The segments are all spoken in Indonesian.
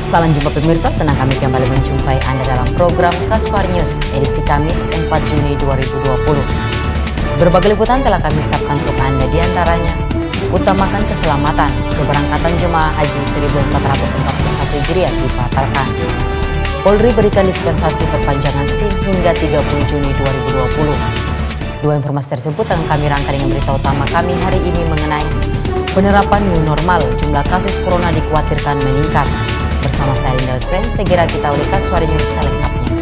Salam jumpa pemirsa, senang kami kembali menjumpai Anda dalam program Kaswar News edisi Kamis 4 Juni 2020. Berbagai liputan telah kami siapkan untuk Anda, diantaranya utamakan keselamatan, keberangkatan jemaah haji 1441 Hijriah dibatalkan. Polri berikan dispensasi perpanjangan SIM hingga 30 Juni 2020. Dua informasi tersebut akan kami rangkai dengan berita utama kami hari ini mengenai penerapan new normal, jumlah kasus corona dikhawatirkan meningkat. Bersama saya Linda Swen, segera kita ulik Kaswar News selengkapnya.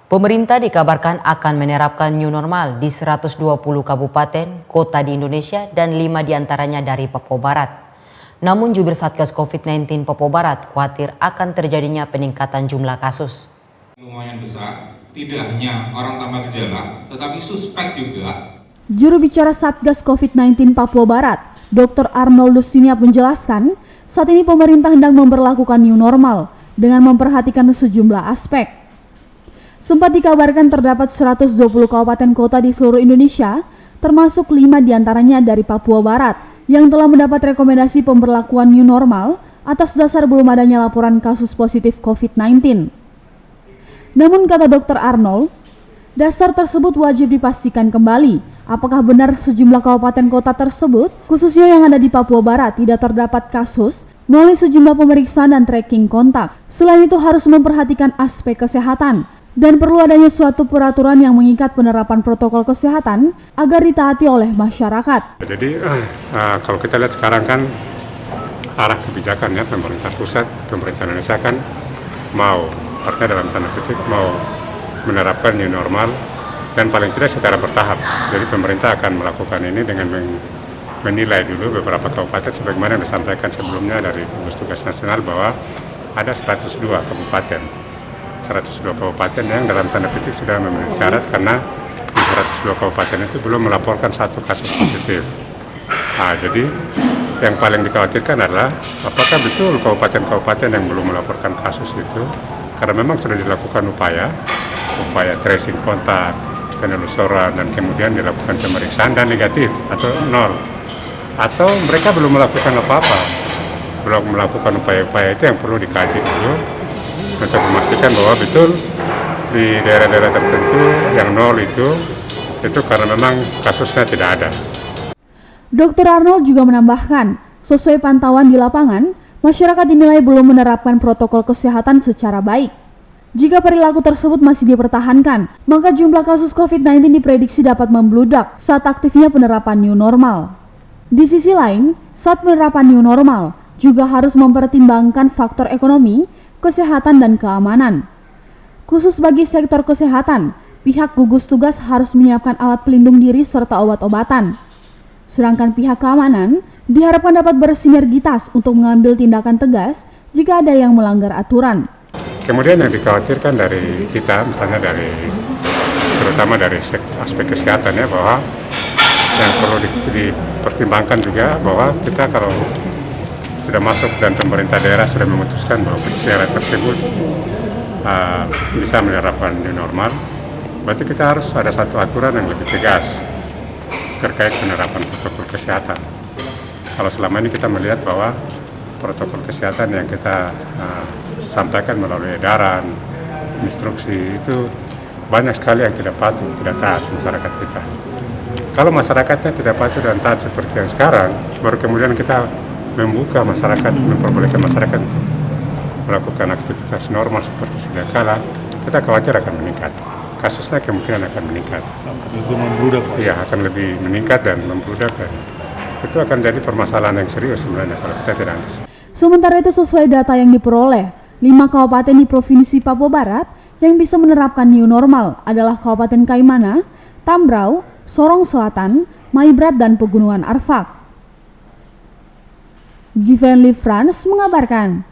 Pemerintah dikabarkan akan menerapkan new normal di 120 kabupaten kota di Indonesia dan 5 diantaranya dari Papua Barat. Namun jubir Satgas COVID-19 Papua Barat khawatir akan terjadinya peningkatan jumlah kasus. Lumayan besar, tidak hanya orang tanpa gejala, tetapi suspek juga. Juru bicara Satgas COVID-19 Papua Barat, Dr. Arnold Lusiniap menjelaskan, saat ini pemerintah hendak memberlakukan new normal dengan memperhatikan sejumlah aspek. Sempat dikabarkan terdapat 120 kabupaten kota di seluruh Indonesia, termasuk 5 diantaranya dari Papua Barat, yang telah mendapat rekomendasi pemberlakuan new normal atas dasar belum adanya laporan kasus positif COVID-19. Namun kata Dr. Arnold, dasar tersebut wajib dipastikan kembali apakah benar sejumlah kabupaten kota tersebut, khususnya yang ada di Papua Barat, tidak terdapat kasus melalui sejumlah pemeriksaan dan tracking kontak. Selain itu harus memperhatikan aspek kesehatan, dan perlu adanya suatu peraturan yang mengikat penerapan protokol kesehatan agar ditaati oleh masyarakat. Jadi kalau kita lihat sekarang kan arah kebijakannya pemerintah pusat, pemerintah Indonesia kan mau, artinya dalam tanda petik mau menerapkan new normal dan paling tidak secara bertahap. Jadi pemerintah akan melakukan ini dengan menilai dulu beberapa kabupaten sebagaimana yang disampaikan sebelumnya dari gugus tugas nasional bahwa ada 102 kabupaten. 102 kabupaten yang dalam tanda petik sudah memenuhi syarat karena di 102 kabupaten itu belum melaporkan satu kasus positif. Jadi yang paling dikhawatirkan adalah apakah betul kabupaten-kabupaten yang belum melaporkan kasus itu, karena memang sudah dilakukan upaya tracing kontak, penelusuran, dan kemudian dilakukan pemeriksaan dan negatif atau nol. Atau mereka belum melakukan apa-apa, belum melakukan upaya-upaya itu yang perlu dikaji dulu untuk memastikan bahwa betul di daerah-daerah tertentu yang nol itu karena memang kasusnya tidak ada. Dr. Arnold juga menambahkan, sesuai pantauan di lapangan, masyarakat dinilai belum menerapkan protokol kesehatan secara baik. Jika perilaku tersebut masih dipertahankan, maka jumlah kasus COVID-19 diprediksi dapat membludak saat aktifnya penerapan new normal. Di sisi lain, saat penerapan new normal juga harus mempertimbangkan faktor ekonomi, kesehatan, dan keamanan. Khusus bagi sektor kesehatan, pihak gugus tugas harus menyiapkan alat pelindung diri serta obat-obatan. Sedangkan pihak keamanan diharapkan dapat bersinergitas untuk mengambil tindakan tegas jika ada yang melanggar aturan. Kemudian yang dikhawatirkan dari kita, misalnya terutama dari aspek kesehatan ya, bahwa yang perlu dipertimbangkan juga bahwa kita kalau sudah masuk dan pemerintah daerah sudah memutuskan bahwa daerah tersebut bisa menerapkan new normal, berarti kita harus ada satu aturan yang lebih tegas terkait penerapan protokol kesehatan. Kalau selama ini kita melihat bahwa protokol kesehatan yang kita sampaikan melalui edaran, instruksi itu banyak sekali yang tidak patuh, tidak taat masyarakat kita. Kalau masyarakatnya tidak patuh dan taat seperti yang sekarang, baru kemudian kita membuka masyarakat, memperbolehkan masyarakat untuk melakukan aktivitas normal seperti sedia kala, kita khawatir akan meningkat. Kasusnya kemungkinan akan meningkat. Itu membludak. Iya, akan lebih meningkat dan membludak, dan itu akan jadi permasalahan yang serius sebenarnya kalau kita tidak antisipasi. Sementara itu, sesuai data yang diperoleh, 5 kabupaten di Provinsi Papua Barat yang bisa menerapkan new normal adalah Kabupaten Kaimana, Tambrau, Sorong Selatan, Maibrat, dan Pegunungan Arfak. Givenly France mengabarkan.